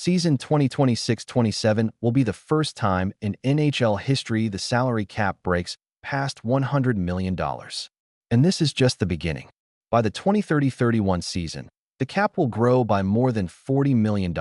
Season 2026-27 will be the first time in NHL history the salary cap breaks past $100 million. And this is just the beginning. By the 2030-31 season, the cap will grow by more than $40 million.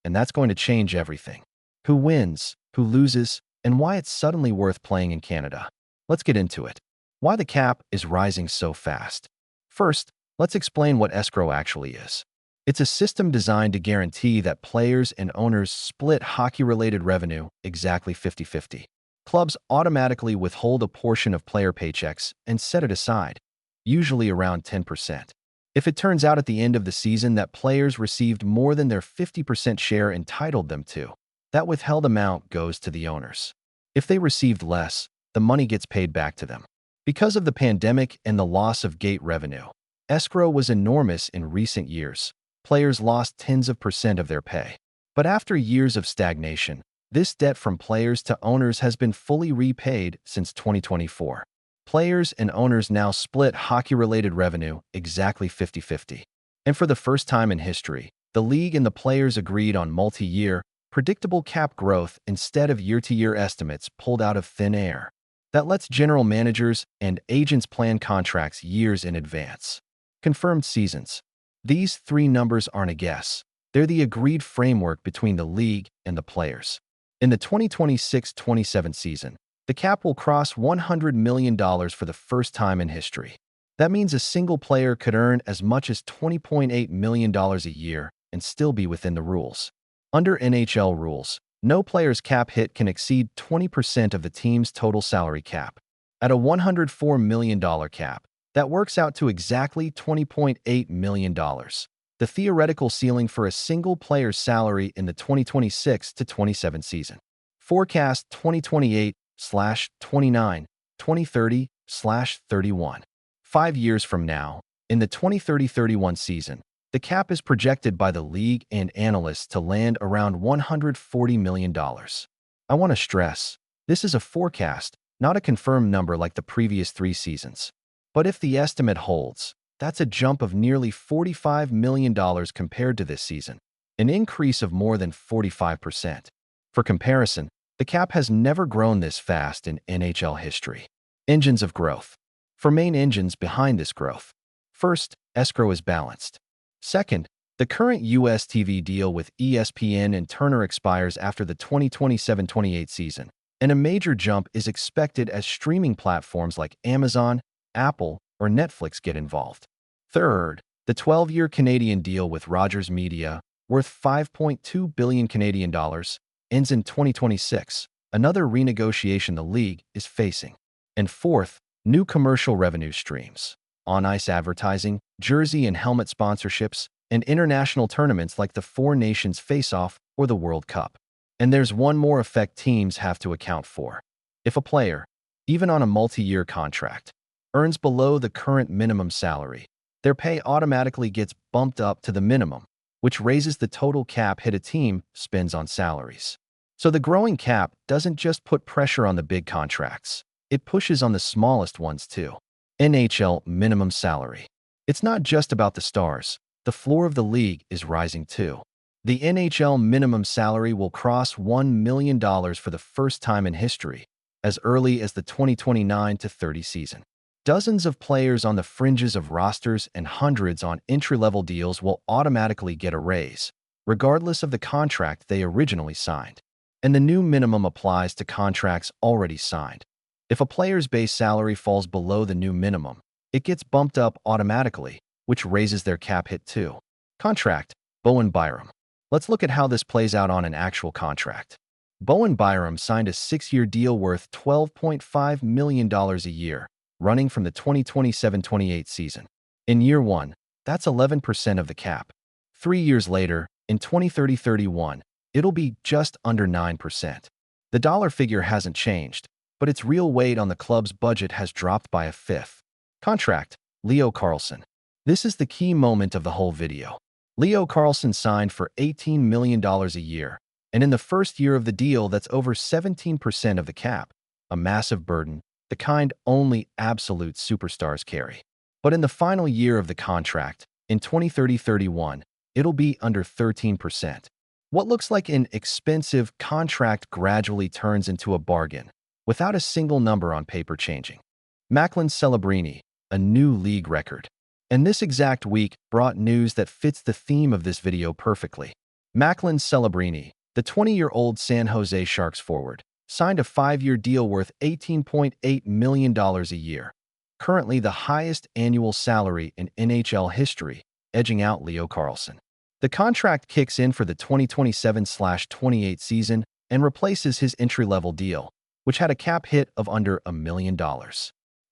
And that's going to change everything. Who wins, who loses, and why it's suddenly worth playing in Canada. Let's get into it. Why the cap is rising so fast. First, let's explain what escrow actually is. It's a system designed to guarantee that players and owners split hockey-related revenue exactly 50-50. Clubs automatically withhold a portion of player paychecks and set it aside, usually around 10%. If it turns out at the end of the season that players received more than their 50% share entitled them to, that withheld amount goes to the owners. If they received less, the money gets paid back to them. Because of the pandemic and the loss of gate revenue, escrow was enormous in recent years. Players lost tens of percent of their pay. But after years of stagnation, this debt from players to owners has been fully repaid since 2024. Players and owners now split hockey-related revenue exactly 50-50. And for the first time in history, the league and the players agreed on multi-year, predictable cap growth instead of year-to-year estimates pulled out of thin air. That lets general managers and agents plan contracts years in advance. Confirmed seasons. These three numbers aren't a guess. They're the agreed framework between the league and the players. In the 2026-27 season, the cap will cross $100 million for the first time in history. That means a single player could earn as much as $20.8 million a year and still be within the rules. Under NHL rules, no player's cap hit can exceed 20% of the team's total salary cap. At a $104 million cap, that works out to exactly $20.8 million, the theoretical ceiling for a single player's salary in the 2026-27 season. Forecast 2028/29, 2030/31. 5 years from now, in the 2030-31 season, the cap is projected by the league and analysts to land around $140 million. I want to stress, this is a forecast, not a confirmed number like the previous 3 seasons. But if the estimate holds, that's a jump of nearly $45 million compared to this season, an increase of more than 45%. For comparison, the cap has never grown this fast in NHL history. Engines of growth. For main engines behind this growth. First, escrow is balanced. Second, the current US TV deal with ESPN and Turner expires after the 2027-28 season, and a major jump is expected as streaming platforms like Amazon, Apple, or Netflix get involved. Third, the 12-year Canadian deal with Rogers Media, worth $5.2 billion Canadian dollars, ends in 2026, another renegotiation the league is facing. And fourth, new commercial revenue streams. On-ice advertising, jersey and helmet sponsorships, and international tournaments like the Four Nations Face-Off or the World Cup. And there's one more effect teams have to account for. If a player, even on a multi-year contract, earns below the current minimum salary, their pay automatically gets bumped up to the minimum, which raises the total cap hit a team spends on salaries. So the growing cap doesn't just put pressure on the big contracts, it pushes on the smallest ones too. NHL minimum salary. It's not just about the stars, the floor of the league is rising too. The NHL minimum salary will cross $1 million for the first time in history, as early as the 2029-30 season. Dozens of players on the fringes of rosters and hundreds on entry-level deals will automatically get a raise, regardless of the contract they originally signed. And the new minimum applies to contracts already signed. If a player's base salary falls below the new minimum, it gets bumped up automatically, which raises their cap hit too. Contract, Bowen Byram. Let's look at how this plays out on an actual contract. Bowen Byram signed a 6-year deal worth $12.5 million a year, running from the 2027-28 season. In year 1, that's 11% of the cap. 3 years later, in 2030-31, it'll be just under 9%. The dollar figure hasn't changed, but its real weight on the club's budget has dropped by a fifth. Contract, Leo Carlsson. This is the key moment of the whole video. Leo Carlsson signed for $18 million a year, and in the first year of the deal that's over 17% of the cap, a massive burden, the kind only absolute superstars carry. But in the final year of the contract, in 2030-31, it'll be under 13%. What looks like an expensive contract gradually turns into a bargain, without a single number on paper changing. Macklin's Celebrini, a new league record. And this exact week brought news that fits the theme of this video perfectly. Macklin's Celebrini, the 20-year-old San Jose Sharks forward, signed a 5-year deal worth $18.8 million a year, currently the highest annual salary in NHL history, edging out Leo Carlsson. The contract kicks in for the 2027-28 season and replaces his entry-level deal, which had a cap hit of under $1 million.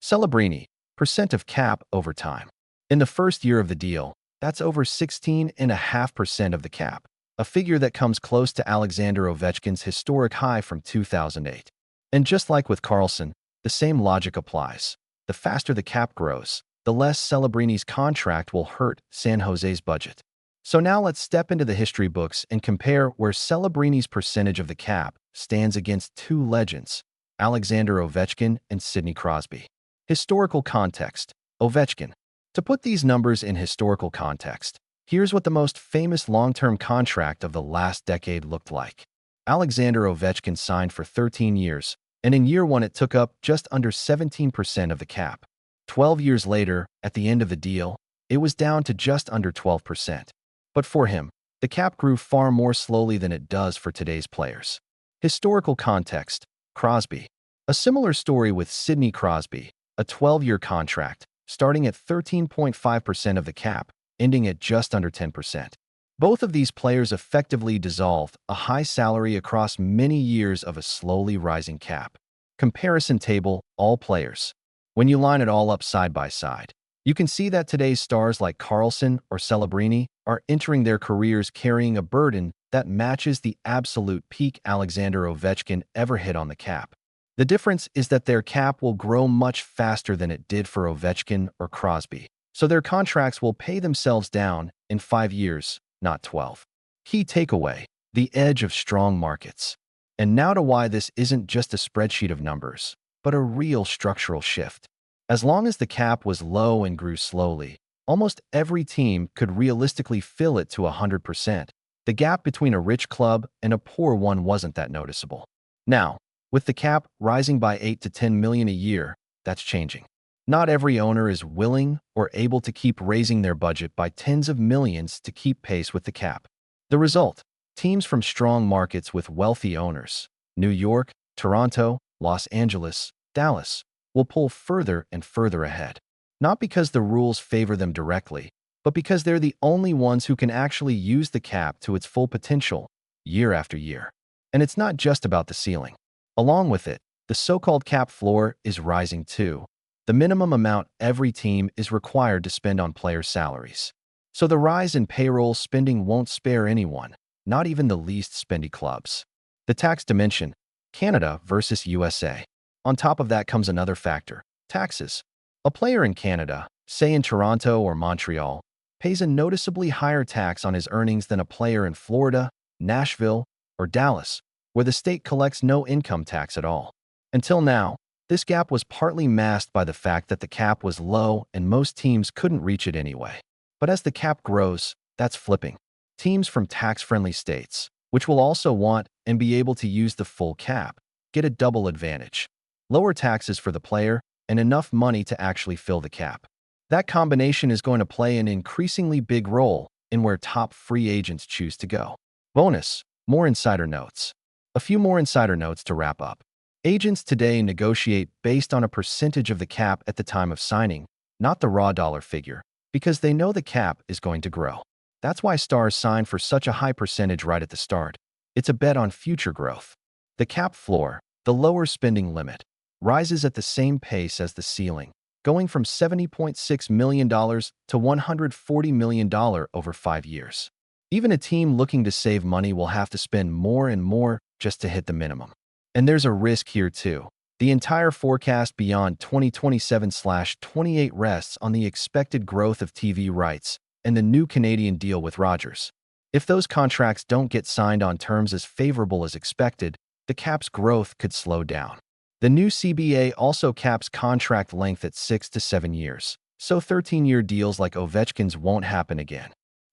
Celebrini, percent of cap over time. In the first year of the deal, that's over 16.5% of the cap, a figure that comes close to Alexander Ovechkin's historic high from 2008. And just like with Carlsson, the same logic applies. The faster the cap grows, the less Celebrini's contract will hurt San Jose's budget. So now let's step into the history books and compare where Celebrini's percentage of the cap stands against two legends, Alexander Ovechkin and Sidney Crosby. Historical context. Ovechkin. To put these numbers in historical context, here's what the most famous long-term contract of the last decade looked like. Alexander Ovechkin signed for 13 years, and in year one it took up just under 17% of the cap. 12 years later, at the end of the deal, it was down to just under 12%. But for him, the cap grew far more slowly than it does for today's players. Historical context. Crosby. A similar story with Sidney Crosby, a 12-year contract, starting at 13.5% of the cap, ending at just under 10%. Both of these players effectively dissolved a high salary across many years of a slowly rising cap. Comparison table, all players. When you line it all up side by side, you can see that today's stars like Carlsson or Celebrini are entering their careers carrying a burden that matches the absolute peak Alexander Ovechkin ever hit on the cap. The difference is that their cap will grow much faster than it did for Ovechkin or Crosby, so their contracts will pay themselves down in 5 years, not 12. Key takeaway: the edge of strong markets. And now to why this isn't just a spreadsheet of numbers, but a real structural shift. As long as the cap was low and grew slowly, almost every team could realistically fill it to 100%. The gap between a rich club and a poor one wasn't that noticeable. Now, with the cap rising by 8 to 10 million a year, that's changing. Not every owner is willing or able to keep raising their budget by tens of millions to keep pace with the cap. The result: teams from strong markets with wealthy owners, New York, Toronto, Los Angeles, Dallas, will pull further and further ahead. Not because the rules favor them directly, but because they're the only ones who can actually use the cap to its full potential, year after year. And it's not just about the ceiling. Along with it, the so-called cap floor is rising too. The minimum amount every team is required to spend on player salaries. So the rise in payroll spending won't spare anyone, not even the least spendy clubs. The tax dimension: Canada versus USA. On top of that comes another factor: taxes. A player in Canada, say in Toronto or Montreal, pays a noticeably higher tax on his earnings than a player in Florida, Nashville, or Dallas, where the state collects no income tax at all. Until now, this gap was partly masked by the fact that the cap was low and most teams couldn't reach it anyway. But as the cap grows, that's flipping. Teams from tax-friendly states, which will also want and be able to use the full cap, get a double advantage: lower taxes for the player and enough money to actually fill the cap. That combination is going to play an increasingly big role in where top free agents choose to go. Bonus: more insider notes. A few more insider notes to wrap up. Agents today negotiate based on a percentage of the cap at the time of signing, not the raw dollar figure, because they know the cap is going to grow. That's why stars sign for such a high percentage right at the start. It's a bet on future growth. The cap floor, the lower spending limit, rises at the same pace as the ceiling, going from $70.6 million to $140 million over 5 years. Even a team looking to save money will have to spend more and more just to hit the minimum. And there's a risk here too. The entire forecast beyond 2027/28 rests on the expected growth of TV rights and the new Canadian deal with Rogers. If those contracts don't get signed on terms as favorable as expected, the cap's growth could slow down. The new CBA also caps contract length at 6 to 7 years, so 13-year deals like Ovechkin's won't happen again.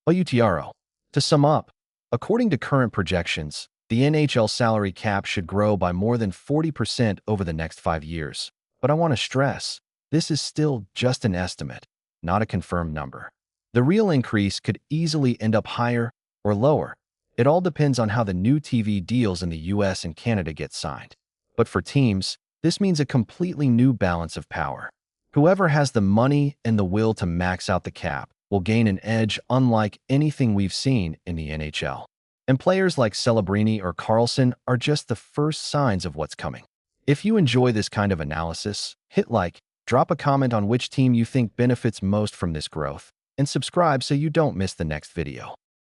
OUTRO. To sum up, According to current projections, the NHL salary cap should grow by more than 40% over the next 5 years. But I want to stress, this is still just an estimate, not a confirmed number. The real increase could easily end up higher or lower. It all depends on how the new TV deals in the US and Canada get signed. But for teams, this means a completely new balance of power. Whoever has the money and the will to max out the cap will gain an edge unlike anything we've seen in the NHL. And players like Celebrini or Carlsson are just the first signs of what's coming. If you enjoy this kind of analysis, hit like, drop a comment on which team you think benefits most from this growth, and subscribe so you don't miss the next video.